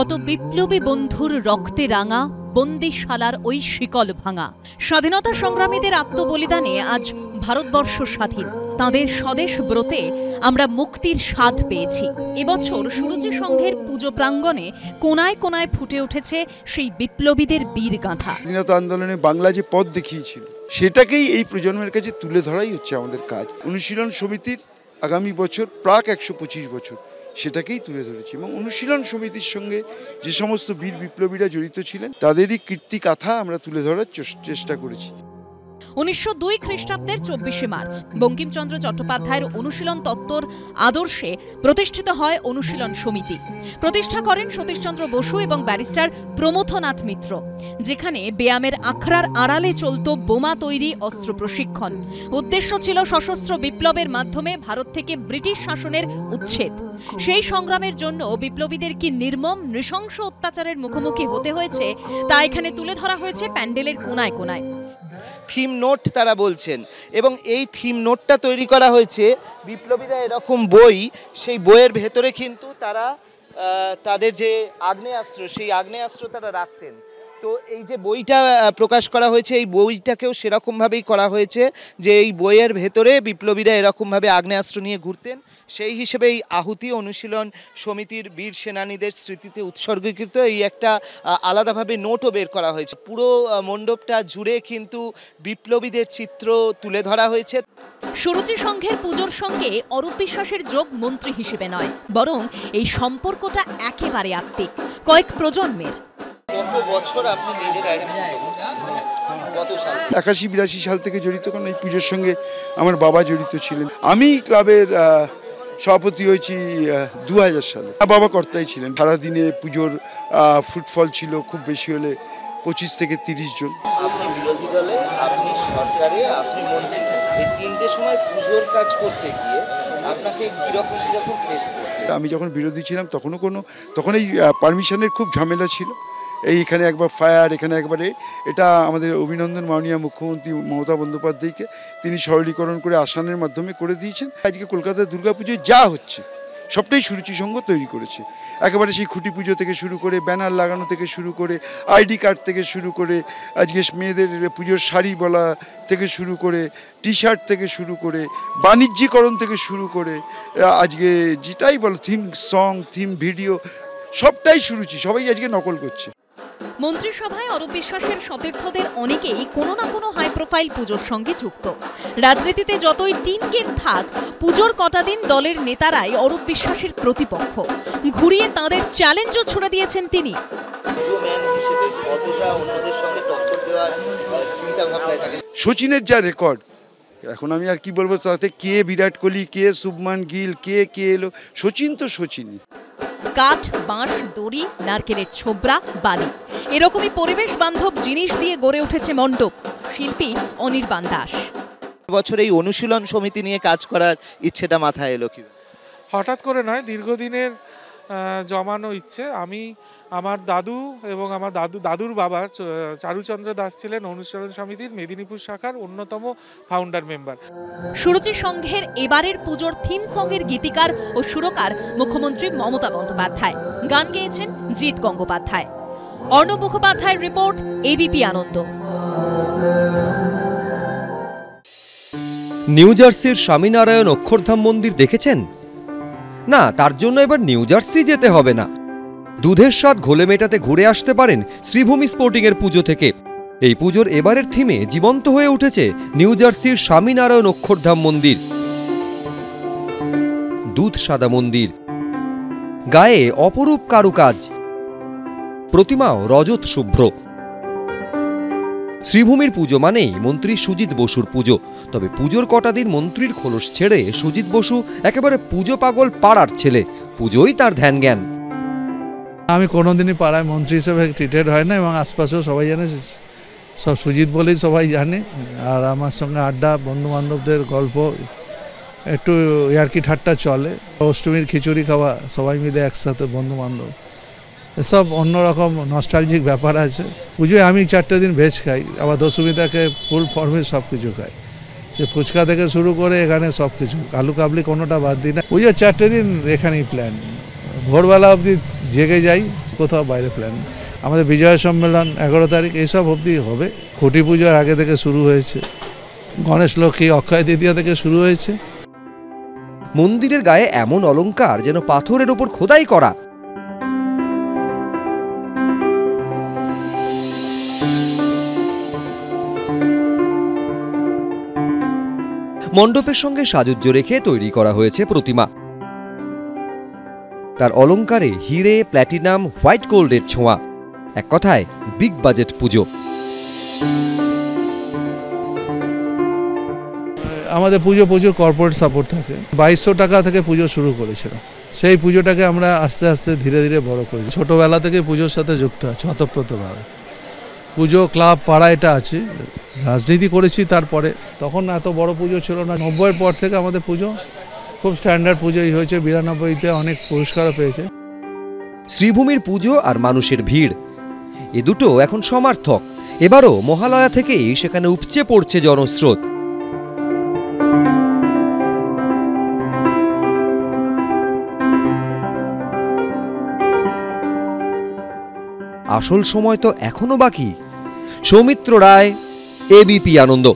শত বিপ্লবী বন্ধুর রক্তে রাঙা বন্দিশালার ওই শিকল ভাঙা। স্বাধীনতা সংগ্রামীদের আত্মবলিদানে আজ ভারতবর্ষ স্বাধীন। তাঁদের স্বদেশ ব্রতে আমরা মুক্তির স্বাদ পেয়েছি। এবছর সুরুচি সংঘের পুজো প্রাঙ্গণে কোনায় কোনায় ফুটে উঠেছে সেই বিপ্লবীদের বীরগাথা। স্বাধীনতা আন্দোলনে বাংলা যে পথ দেখিয়েছিল সেটাকেই এই প্রজন্মের কাছে তুলে ধরাই হচ্ছে আমাদের কাজ। অনুশীলন সমিতির আগামী বছর প্রাক 125 বছর সেটাকেই তুলে ধরেছি এবং অনুশীলন সমিতির সঙ্গে যে সমস্ত বীর বিপ্লবীরা জড়িত ছিলেন তাদেরই কীর্তিকাথা আমরা তুলে ধরার চেষ্টা করেছি। 1902 খ্রিস্টাব্দের 24শে মার্চ বঙ্কিমচন্দ্র চট্টোপাধ্যায়ের অনুশীলন তত্ত্বর আদর্শে প্রতিষ্ঠিত হয় অনুশীলন সমিতি। প্রতিষ্ঠা করেন সতীশচন্দ্র বসু এবং ব্যারিস্টার প্রমথনাথ মিত্র, যেখানে ব্যায়ামের আখড়ার আড়ালে চলত বোমা তৈরি, অস্ত্র প্রশিক্ষণ। উদ্দেশ্য ছিল সশস্ত্র বিপ্লবের মাধ্যমে ভারত থেকে ব্রিটিশ শাসনের উচ্ছেদ। সেই সংগ্রামের জন্য বিপ্লবীদের কি নির্মম নৃশংস অত্যাচারের মুখোমুখি হতে হয়েছে তা এখানে তুলে ধরা হয়েছে প্যান্ডেলের কোনায় কোনায়। থিম নোট তারা বলছেন এবং এই থিম নোটটা তৈরি করা হয়েছে বিপ্লবীরা এরকম বই, সেই বইয়ের ভেতরে কিন্তু তারা তাদের যে আগ্নেয়াস্ত্র সেই আগ্নেয়াস্ত্র তারা রাখতেন। তো এই যে বইটা প্রকাশ করা হয়েছে এই বইটাকেও সেরকমভাবেই করা হয়েছে যে এই বইয়ের ভেতরে বিপ্লবীরা এরকমভাবে আগ্নেয়াস্ত্র নিয়ে ঘুরতেন। সেই হিসেবে এই আহুতি অনুশীলন সমিতির বীর সেনানীদের স্মৃতিতে উৎসর্গীকৃত এই একটা আলাদাভাবে নোটও বের করা হয়েছে। পুরো মণ্ডপটা জুড়ে কিন্তু বিপ্লবীদের চিত্র তুলে ধরা হয়েছে। সুরুচি সংঘের পুজোর সঙ্গে অরূপ বিশ্বাসের যোগ মন্ত্রী হিসেবে নয়, বরং এই সম্পর্কটা একেবারে আত্মিক, কয়েক প্রজন্মের। কত বছর আপনি নিজের 81-82 সাল থেকে জড়িত, কারণ এই পুজোর সঙ্গে আমার বাবা জড়িত ছিলেন। আমি ক্লাবের সভাপতি হয়েছি 2000 সালে। বাবা কর্তাই ছিলেন। সারাদিনে পুজোর ফুটফল ছিল খুব বেশি হলে 25 থেকে 30 জন। আপনি বিরোধী দলে, আপনি সরকারে, আপনি মন্ত্রী, এই তিনটে সময় পুজোর কাজ করতে গিয়ে আপনাকে কিরকম ফেস করতে? আমি যখন বিরোধী ছিলাম তখন এই পারমিশনের খুব ঝামেলা ছিল। এইখানে একবার ফায়ার, এখানে একবারে, এটা আমাদের অভিনন্দন মাননীয় মুখ্যমন্ত্রী মমতা বন্দ্যোপাধ্যায়কে তিনি সরলীকরণ করে আসানের মাধ্যমে করে দিয়েছেন। আজকে কলকাতার দুর্গাপুজোয় যা হচ্ছে সবটাই সুরুচি সংঘ তৈরি করেছে। একেবারে সেই খুঁটি পুজো থেকে শুরু করে, ব্যানার লাগানো থেকে শুরু করে, আইডি কার্ড থেকে শুরু করে, আজকে মেয়েদের পুজোর শাড়ি বলা থেকে শুরু করে, টি শার্ট থেকে শুরু করে, বাণিজ্যিকরণ থেকে শুরু করে, আজকে যেটাই বলো থিম সং, থিম ভিডিও, সবটাই সুরুচি, সবাই আজকে নকল করছে। মন্ত্রিসভায় অরূপ বিশ্বাসের সতীর্থদের অনেকেই কোনো না কোনো হাই প্রোফাইল পুজোর সঙ্গে যুক্ত। রাজনীতিতে যতই টিম গেম থাক, পুজোর কটা দিন দলের নেতারাই অরূপ বিশ্বাসের প্রতিপক্ষ। ঘুরিয়ে তাঁদের চ্যালেঞ্জও ছুড়ে দিয়েছেন তিনি। সচিনের যা রেকর্ড, এখন আমি আর কি বলবো, তাতে কে বিরাট কোহলি, কে শুভমান গিল, কে এলো, সচিন তো সচিনই। কাঠ, বাঁশ, দড়ি, নারকেলের ছোবড়া, বালি, এরকমই পরিবেশ বান্ধব জিনিস দিয়ে গড়ে উঠেছে মণ্ডপ। শিল্পী অনির্বাণ দাস। বছর এই অনুশীলন সমিতি নিয়ে কাজ করার ইচ্ছেটা মাথায় এলো কি? হঠাৎ করে নয়, দীর্ঘদিনের জমানো ইচ্ছে। আমি, আমার দাদু এবং আমার দাদুর বাবা চারুচন্দ্র দাস ছিলেন অনুশীলন সমিতির মেদিনীপুর শাখার অন্যতম ফাউন্ডার মেম্বার। সুরুচি সংঘের এবারের পুজোর থিম সঙ্গের গীতিকার ও সুরকার মুখ্যমন্ত্রী মমতা বন্দ্যোপাধ্যায়। গান গেয়েছেন জিৎ গঙ্গোপাধ্যায়। অর্ণব মুখোপাধ্যায়ের রিপোর্ট, এবিপি আনন্দ। নিউ জার্সির স্বামীনারায়ণ অক্ষরধাম মন্দির দেখেছেন? না, তার জন্য এবার নিউ জার্সি যেতে হবে না। দুধের স্বাদ ঘোলে মেটাতে ঘুরে আসতে পারেন শ্রীভূমি স্পোর্টিংয়ের পুজো থেকে। এই পুজোর এবারের থিমে জীবন্ত হয়ে উঠেছে নিউ জার্সির স্বামীনারায়ণ অক্ষরধাম মন্দির। দুধ সাদা মন্দির, গায়ে অপরূপ কারুকাজ, প্রতিমাও রজত শুভ্র। শ্রীভূমির পুজো মানেই মন্ত্রী সুজিত বসুর পুজো। তবে পুজোর কটা দিন মন্ত্রীর খোলস ছেড়ে সুজিত বসু একেবারে পুজো পাগল পাড়ার ছেলে। পুজোই তার ধ্যান জ্ঞান। আমি কোনোদিনই পাড়ায় মন্ত্রী হিসেবে ট্রিটেড হয় না এবং আশপাশেও সবাই জানে, সব সুজিত বলেই সবাই জানে। আর আমার সঙ্গে আড্ডা, বন্ধু বান্ধবদের গল্প, একটু ইয়ার্কি ঠাট্টা চলে। অষ্টমীর খিচুড়ি খাওয়া সবাই মিলে একসাথে, বন্ধু বান্ধব, এসব অন্যরকম নস্টালজিক ব্যাপার আছে। পুজোয় আমি 4টে দিন ভেজ খাই, আবার দশমীটাকে ফুল ফর্মে সব কিছু খাই। সে ফুচকা থেকে শুরু করে এখানে সব কিছু, আলু কাবলি কোনোটা বাদ দিই না। পুজোর 4টে দিন এখানেই প্ল্যান। ভোরবেলা অবধি জেগে যাই, কোথাও বাইরে প্ল্যান নেই। আমাদের বিজয়া সম্মেলন 11 তারিখ এইসব অবধি হবে। খুঁটি পুজোর আগে থেকে শুরু হয়েছে, গণেশ লক্ষ্মী অক্ষয় তৃতীয়া থেকে শুরু হয়েছে। মন্দিরের গায়ে এমন অলংকার যেন পাথরের ওপর খোদাই করা। মণ্ডপের সঙ্গে সাজুজ্য রেখে তৈরি করা হয়েছে প্রতিমা। তার অলংকারে হিরে, প্ল্যাটিনাম, হোয়াইট গোল্ডের ছোঁয়া। এক কথায় বিগ বাজেট পুজো। আমাদের পুজো প্রচুর কর্পোরেট সাপোর্ট থাকে। 2200 টাকা থেকে পুজো শুরু করেছিলাম। সেই পুজোটাকে আমরা আস্তে আস্তে ধীরে ধীরে বড় করেছি। ছোটোবেলা থেকে পুজোর সাথে যুক্ত আছে ওতপ্রোতভাবে। পুজো ক্লাব পাড়া এটা আছে। রাজনীতি করেছি তারপরে, তখন এত বড় পুজো ছিল না। 90-এর পর থেকে আমাদের পুজো খুব স্ট্যান্ডার্ড পুজোই হয়েছে। 92-তে অনেক পুরস্কারও পেয়েছে। শ্রীভূমির পুজো আর মানুষের ভিড়, এ দুটো এখন সমার্থক। এবারও মহালয়া থেকেই সেখানে উপচে পড়ছে জনস্রোত। আসল সময় তো এখনো বাকি। সৌমিত্র রায়, এবিপি আনন্দ।